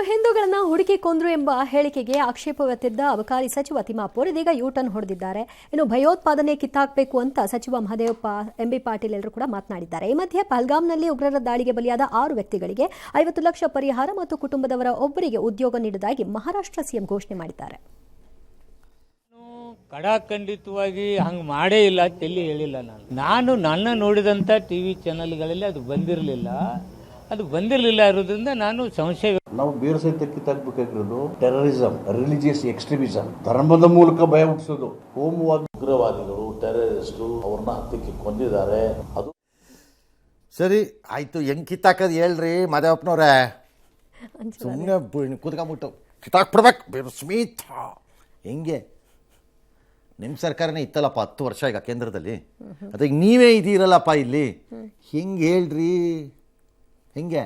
ಹಿಂದೂಗಳನ್ನ ಹುಡುಕಿ ಕೊಂದ್ರು ಎಂಬ ಹೇಳಿಕೆಗೆ ಆಕ್ಷೇಪ ವ್ಯಕ್ತಿದ್ದ ಅಬಕಾರಿ ಸಚಿವ ತಿಮ್ಮಾಪುರ್ ಇದೀಗ ಯೂಟರ್ನ್ ಹೊಡೆದಿದ್ದಾರೆ. ಇನ್ನು ಭಯೋತ್ಪಾದನೆ ಕಿತ್ತಾಕಬೇಕು ಅಂತ ಸಚಿವ ಮಹದೇವಪ್ಪ ಎಂಬಿ ಪಾಟೀಲ್ ಎಲ್ಲರೂ ಕೂಡ ಮಾತನಾಡಿದ್ದಾರೆ. ಈ ಮಧ್ಯೆ ಪಹಲ್ಗಾಮ್ನಲ್ಲಿ ಉಗ್ರರ ದಾಳಿಗೆ ಬಲಿಯಾದ 6 ವ್ಯಕ್ತಿಗಳಿಗೆ 50 ಲಕ್ಷ ಪರಿಹಾರ ಮತ್ತು ಕುಟುಂಬದವರ ಒಬ್ಬರಿಗೆ ಉದ್ಯೋಗ ನೀಡುವುದಾಗಿ ಮಹಾರಾಷ್ಟ್ರ ಸಿಎಂ ಘೋಷಣೆ ಮಾಡಿದ್ದಾರೆ. ಕಡಾಖಂಡಿತವಾಗಿ ಹಂಗೆ ಮಾಡೇ ಇಲ್ಲ ಅಂತ ಹೇಳಿಲ್ಲ. ನಾನು ನನ್ನ ನೋಡಿದಂಥ ಟಿವಿ ಚಾನೆಲ್ಗಳಲ್ಲಿ ಅದು ಬಂದಿರಲಿಲ್ಲ ಇರೋದ್ರಿಂದ ನಾನು ಸಂಶಯ. ನಾವು ಬೇರೆ ಸಹಿತ ಕಿತ್ತಾಕ್ಬೇಕಾಗಿರೋದು ಟೆರರಿಸಂ, ರಿಲಿಜಿಯಸ್ ಎಕ್ಸ್ಟ್ರೀಮಿಸಂ, ಧರ್ಮದ ಮೂಲಕ ಭಯ ಹುಟ್ಟಿಸೋದು. ಕೋಮುವಾದ ಉಗ್ರವಾದಿಗಳು, ಟೆರರಿಸ್ಟು ಅವ್ರನ್ನ ಹತ್ತಕ್ಕೆ ಕೊಂದಿದ್ದಾರೆ. ಅದು ಸರಿ ಆಯ್ತು, ಹೆಂಗ್ ಕಿತ್ತಾಕದ್ ಹೇಳ್ರಿ ಮಾದೇವಪ್ಪನವ್ರೆ. ಸುಮ್ಮನೆ ಕೂತ್ಕೊಂಡ್ಬಿಟ್ಟು ಕಿತ್ತಾಕ್ಬಿಡ್ಬೇಕು ಸ್ಮಿತ್. ಹೆಂಗೆ ನಿಮ್ಮ ಸರ್ಕಾರನೇ ಇತ್ತಲ್ಲಪ್ಪ 10 ವರ್ಷ ಈಗ ಕೇಂದ್ರದಲ್ಲಿ, ಅದಕ್ಕೆ ನೀವೇ ಇದೀರಲ್ಲಪ್ಪ ಇಲ್ಲಿ. ಹೆಂಗೆ ಹೇಳ್ರಿ, ಹೆಂಗೆ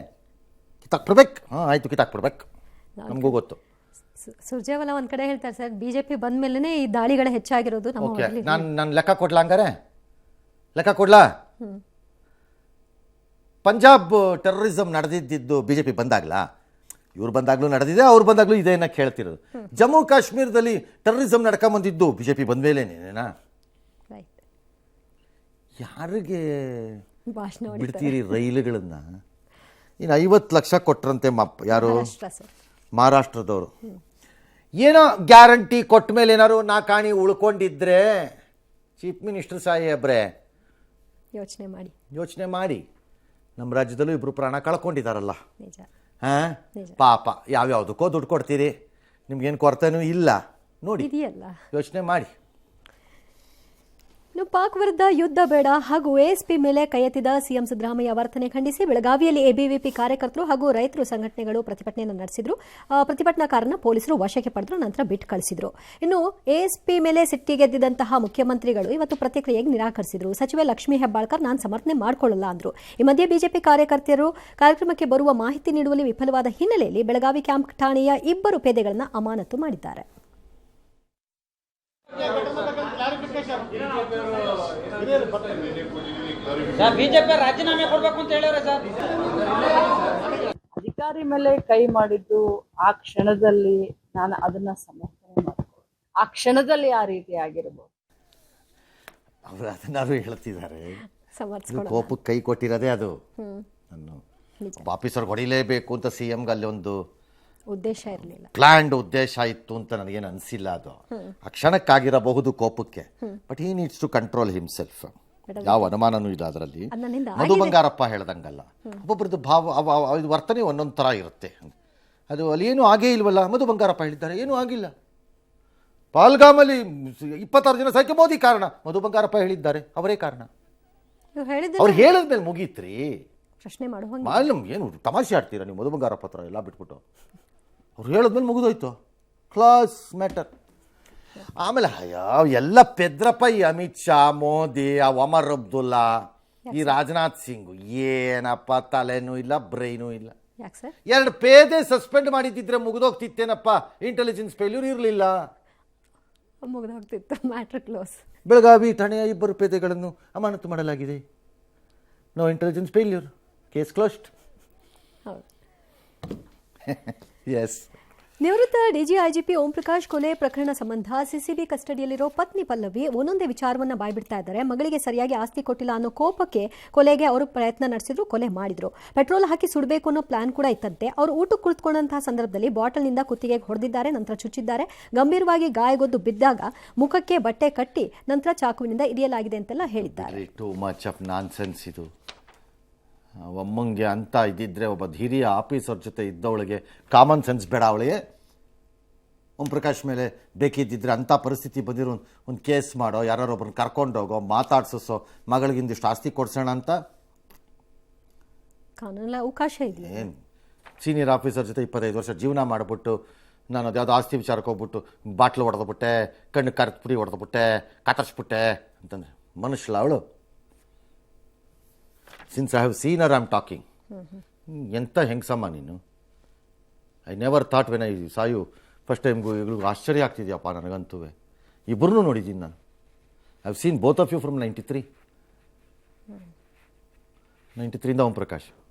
ಕಿತ್ತಾಕ್ಬಿಡ್ಬೇಕು? ಹಾಂ ಆಯಿತು, ಕಿತ್ತಾಕ್ಬಿಡ್ಬೇಕು, ನಮಗೂ ಗೊತ್ತು. ಸುರ್ಜೇವಾಲಾ ಒಂದ್ ಕಡೆ ಹೇಳ್ತಾರೆ ಸರ್, ಬಿಜೆಪಿ ಬಂದ ಮೇಲೆನೆ ಈ ದಾಳಿಗಳು ಹೆಚ್ಚಾಗಿರೋದು. ಓಕೆ, ನಾನು ಲೆಕ್ಕ ಕೊಡ್ಲಾ? ಹಂಗಾರೆ ಲೆಕ್ಕ ಕೊಡ್ಲಾ? ಪಂಜಾಬ್ ಟೆರರಿಸಂ ನಡೆದಿದ್ದು ಬಿಜೆಪಿ ಬಂದಾಗ್ಲಾ? ಇವ್ರು ಬಂದಾಗ್ಲೂ ನಡೆದಿದೆ, ಅವ್ರು ಬಂದಾಗ್ಲೂ ಇದೇನ ಕೇಳ್ತಿರೋದು. ಜಮ್ಮು ಕಾಶ್ಮೀರದಲ್ಲಿ ಟೆರರಿಸಂ ನಡ್ಕೊಂಬಂದಿದ್ದು ಬಿಜೆಪಿ ಬಂದ ಮೇಲೇನೇನಾ? ಯಾರಿಗೆ ಬಿಡ್ತೀರಿ ರೈಲುಗಳನ್ನ? ಇನ್ನು 50 ಲಕ್ಷ ಕೊಟ್ರಂತೆ ಯಾರು? ಮಹಾರಾಷ್ಟ್ರದವರು. ಏನೋ ಗ್ಯಾರಂಟಿ ಕೊಟ್ಟ ಮೇಲೆ ಏನಾರು ನಾಕಾಣಿ ಉಳ್ಕೊಂಡಿದ್ರೆ ಚೀಫ್ ಮಿನಿಸ್ಟರ್ ಸಾಹೇಬ್ರೆ ಯೋಚನೆ ಮಾಡಿ. ನಮ್ಮ ರಾಜ್ಯದಲ್ಲೂ 2 ಪ್ರಾಣ ಕಳ್ಕೊಂಡಿದ್ದಾರಲ್ಲ. ಹಾಂ, ಪಾಪ ಯಾವ್ಯಾವುದಕ್ಕೋ ದುಡ್ಡು ಕೊಡ್ತೀರಿ, ನಿಮ್ಗೇನು ಕೊರತೆನೂ ಇಲ್ಲ ನೋಡಿ, ಯೋಚನೆ ಮಾಡಿ. ಇನ್ನು ಪಾಕ್ ವಿರುದ್ಧ ಯುದ್ಧ ಬೇಡ ಹಾಗೂ ಎಎಸ್ಪಿ ಮೇಲೆ ಕೈ ಎತ್ತಿದ ಸಿಎಂ ಸಿದ್ದರಾಮಯ್ಯ ವರ್ತನೆ ಖಂಡಿಸಿ ಬೆಳಗಾವಿಯಲ್ಲಿ ಎಬಿವಿಪಿ ಕಾರ್ಯಕರ್ತರು ಹಾಗೂ ರೈತರು ಸಂಘಟನೆಗಳು ಪ್ರತಿಭಟನೆಯನ್ನು ನಡೆಸಿದ್ರು. ಪ್ರತಿಭಟನಾಕಾರನ ಪೊಲೀಸರು ವಶಕ್ಕೆ ಪಡೆದ್ರು, ನಂತರ ಬಿಟ್ಟು ಕಳಿಸಿದ್ರು. ಇನ್ನು ಎಎಸ್ಪಿ ಮೇಲೆ ಸಿಟ್ಟಿಗೆದ್ದಿದ್ದಂತಹ ಮುಖ್ಯಮಂತ್ರಿಗಳು ಇವತ್ತು ಪ್ರತಿಕ್ರಿಯೆಗೆ ನಿರಾಕರಿಸಿದ್ರು. ಸಚಿವೆ ಲಕ್ಷ್ಮೀ ಹೆಬ್ಬಾಳ್ಕರ್ ನಾನು ಸಮರ್ಥನೆ ಮಾಡಿಕೊಳ್ಳಲ್ಲ ಅಂದ್ರು. ಈ ಮಧ್ಯೆ ಬಿಜೆಪಿ ಕಾರ್ಯಕರ್ತರು ಕಾರ್ಯಕ್ರಮಕ್ಕೆ ಬರುವ ಮಾಹಿತಿ ನೀಡುವಲ್ಲಿ ವಿಫಲವಾದ ಹಿನ್ನೆಲೆಯಲ್ಲಿ ಬೆಳಗಾವಿ ಕ್ಯಾಂಪ್ ಠಾಣೆಯ 2 ಪೇದೆಗಳನ್ನು ಅಮಾನತು ಮಾಡಿದ್ದಾರೆ. ಬಿಜೆಪಿ ರಾಜೀನಾಮೆ ಕೊಡ್ಬೇಕು ಅಂತ ಹೇಳಿದ್ರೆ ಸರ್, ಅಧಿಕಾರಿ ಮೇಲೆ ಕೈ ಮಾಡಿದ್ದು ಆ ಕ್ಷಣದಲ್ಲಿ ನಾನು ಅದನ್ನ ಸಮರ್ಥನೆ ಮಾಡ್ತೀನಿ. ಆ ಕ್ಷಣದಲ್ಲಿ ಆ ರೀತಿ ಆಗಿರ್ಬೋದು. ಅವರು ಅದನ್ನಾರು ಹೇಳ್ತಿದ್ದಾರೆ, ಕೋಪಕ್ಕೆ ಕೈ ಕೊಟ್ಟಿರೋದೇ ಅದು. ನಾನು ಆಫೀಸರ್ಗೆ ಹೊಡಿಲೇಬೇಕು ಅಂತ ಸಿಎಂಗೆ ಅಲ್ಲಿ ಒಂದು ಉದ್ದೇಶ ಇರಲಿಲ್ಲ, ಪ್ಲಾನ್ಡ್ ಉದ್ದೇಶ ಇತ್ತು ಅಂತ ನನಗೇನು ಅನಿಸಿಲ್ಲ. ಅದು ಆ ಕ್ಷಣಕ್ಕಾಗಿರಬಹುದು ಕೋಪಕ್ಕೆ, but he needs to control himself. ಯಾವ ಅನುಮಾನನೂ ಇಲ್ಲ ಅದರಲ್ಲಿ. ಮಧು ಬಂಗಾರಪ್ಪ ಹೇಳ್ದಂಗಲ್ಲ, ಒಬ್ಬೊಬ್ರದ್ದು ವರ್ತನೆ ಒಂದೊಂದು ಥರ ಇರುತ್ತೆ. ಅದು ಅಲ್ಲಿ ಏನೂ ಆಗೇ ಇಲ್ವಲ್ಲ. ಮಧು ಬಂಗಾರಪ್ಪ ಹೇಳಿದ್ದಾರೆ ಏನೂ ಆಗಿಲ್ಲ. ಪಹಲ್ಗಾಮಲ್ಲಿ 26 ಜನ ಸಾಯ್ಕೆ ಮೋದಿ ಕಾರಣ, ಮಧು ಬಂಗಾರಪ್ಪ ಹೇಳಿದ್ದಾರೆ, ಅವರೇ ಕಾರಣ. ಅವ್ರು ಹೇಳಿದ್ಮೇಲೆ ಮುಗೀತ್ರಿ. ಪ್ರಶ್ನೆ ಮಾಡುವ ಏನು ತಮಾಷೆ ಆಡ್ತೀರಾ ನೀವು? ಮಧು ಬಂಗಾರಪ್ಪ ಹತ್ರ ಎಲ್ಲ ಬಿಟ್ಬಿಟ್ಟು ಅವ್ರು ಹೇಳಿದ್ಮೇಲೆ ಮುಗಿದೋಯ್ತು, ಕ್ಲಾಸ್ ಮ್ಯಾಟರ್. ಆಮೇಲೆ ಎಲ್ಲ ಪೆದ್ರಪ್ಪ, ಈ ಅಮಿತ್ ಶಾ, ಮೋದಿ, ಆ ಒಮರ್ ಅಬ್ದುಲ್ಲಾ, ಈ ರಾಜನಾಥ್ ಸಿಂಗ್, ಏನಪ್ಪ ತಲೆನೂ ಇಲ್ಲ, ಬ್ರೈನೂ ಇಲ್ಲ. 2 ಪೇದೆ ಸಸ್ಪೆಂಡ್ ಮಾಡಿದ್ದಿದ್ರೆ ಮುಗಿದೋಗ್ತಿತ್ತೇನಪ್ಪ. ಇಂಟೆಲಿಜೆನ್ಸ್ ಫೇಲ್ಯೂರ್ ಇರಲಿಲ್ಲ, ಮುಗಿದೋಗ್ತಿತ್ತು, ಮ್ಯಾಟರ್ ಕ್ಲೋಸ್. ಬೆಳಗಾವಿ ಠಾಣೆಯ 2 ಪೇದೆಗಳನ್ನು ಅಮಾನತು ಮಾಡಲಾಗಿದೆ. No intelligence failure, case closed. Yes. ನಿವೃತ್ತ ಡಿಜಿಐಜಿಪಿ ಓಂ ಪ್ರಕಾಶ್ ಕೊಲೆ ಪ್ರಕರಣ ಸಂಬಂಧ ಸಿಸಿಬಿ ಕಸ್ಟಡಿಯಲ್ಲಿರೋ ಪತ್ನಿ ಪಲ್ಲವಿ ಒಂದೊಂದೇ ವಿಚಾರವನ್ನ ಬಾಯ್ಬಿಡ್ತಾ ಇದ್ದಾರೆ. ಮಗಳಿಗೆ ಸರಿಯಾಗಿ ಆಸ್ತಿ ಕೊಟ್ಟಿಲ್ಲ ಅನ್ನೋ ಕೋಪಕ್ಕೆ ಕೊಲೆಗೆ ಅವರು ಪ್ರಯತ್ನ ನಡೆಸಿದ್ರು, ಕೊಲೆ ಮಾಡಿದ್ರು. ಪೆಟ್ರೋಲ್ ಹಾಕಿ ಸುಡಬೇಕು ಅನ್ನೋ ಪ್ಲಾನ್ ಕೂಡ ಇತ್ತಂತೆ. ಅವರು ಊಟಕ್ಕೆ ಕುಳಿತುಕೊಂಡಂತಹ ಸಂದರ್ಭದಲ್ಲಿ ಬಾಟಲ್ನಿಂದ ಕುತ್ತಿಗೆಗೆ ಹೊಡೆದಿದ್ದಾರೆ, ನಂತರ ಚುಚ್ಚಿದ್ದಾರೆ. ಗಂಭೀರವಾಗಿ ಗಾಯಗೊದ್ದು ಬಿದ್ದಾಗ ಮುಖಕ್ಕೆ ಬಟ್ಟೆ ಕಟ್ಟಿ ನಂತರ ಚಾಕುವಿನಿಂದ ಇರಿಯಲಾಗಿದೆ ಅಂತೆಲ್ಲ ಹೇಳಿದ್ದಾರೆ. ಟೂ ಮಚ್ ಆಫ್ ನಾನ್ಸೆನ್ಸ್ ಇದು. ಒಮ್ಮಂಗೆ ಅಂತ ಇದ್ದಿದ್ರೆ ಒಬ್ಬ ಹಿರಿಯ ಆಫೀಸರ್ ಜೊತೆ ಇದ್ದವಳಿಗೆ ಕಾಮನ್ ಸೆನ್ಸ್ ಬೇಡ ಅವಳಿಗೆ? ಓಂ ಪ್ರಕಾಶ್ ಮೇಲೆ ಬೇಕಿದ್ದಿದ್ರೆ ಅಂಥ ಪರಿಸ್ಥಿತಿ ಬಂದಿರೋ ಒಂದು ಕೇಸ್ ಮಾಡೋ, ಯಾರೊಬ್ಬರನ್ನ ಕರ್ಕೊಂಡೋಗೋ, ಮಾತಾಡ್ಸೋ, ಮಗಳಿಗಿಂದಿಷ್ಟು ಆಸ್ತಿ ಕೊಡ್ಸೋಣ ಅಂತ ಕಾನೂನಲ್ಲಿ ಅವಕಾಶ ಇದೆ. ಏನು ಸೀನಿಯರ್ ಆಫೀಸರ್ ಜೊತೆ 25 ವರ್ಷ ಜೀವನ ಮಾಡಿಬಿಟ್ಟು ನಾನು ಅದ್ಯಾವುದೋ ಆಸ್ತಿ ವಿಚಾರಕ್ಕೆ ಹೋಗ್ಬಿಟ್ಟು ಬಾಟ್ಲು ಹೊಡೆದ್ಬಿಟ್ಟೆ, ಕಣ್ಣು ಕರ್ಪುಡಿ ಹೊಡೆದ್ಬಿಟ್ಟೆ, ಕತ್ತರಿಸ್ಬಿಟ್ಟೆ ಅಂತಂದರೆ ಮನುಷ್ಯಲ್ಲ ಅವಳು? Since I have seen her I am talking. ಎಂಥ ಹೆಂಗಸಮ್ಮ ನೀನು. I never thought when I saw you first ಟೈಮ್ಗೂ ಈಗಳಿಗೂ ಆಶ್ಚರ್ಯ ಆಗ್ತಿದೆಯಪ್ಪ ನನಗಂತೂ. ಇಬ್ಬರನ್ನೂ ನೋಡಿದ್ದೀನಿ ನಾನು. I have seen both of you from 93 ಇಂದ ಓಂ ಪ್ರಕಾಶ್.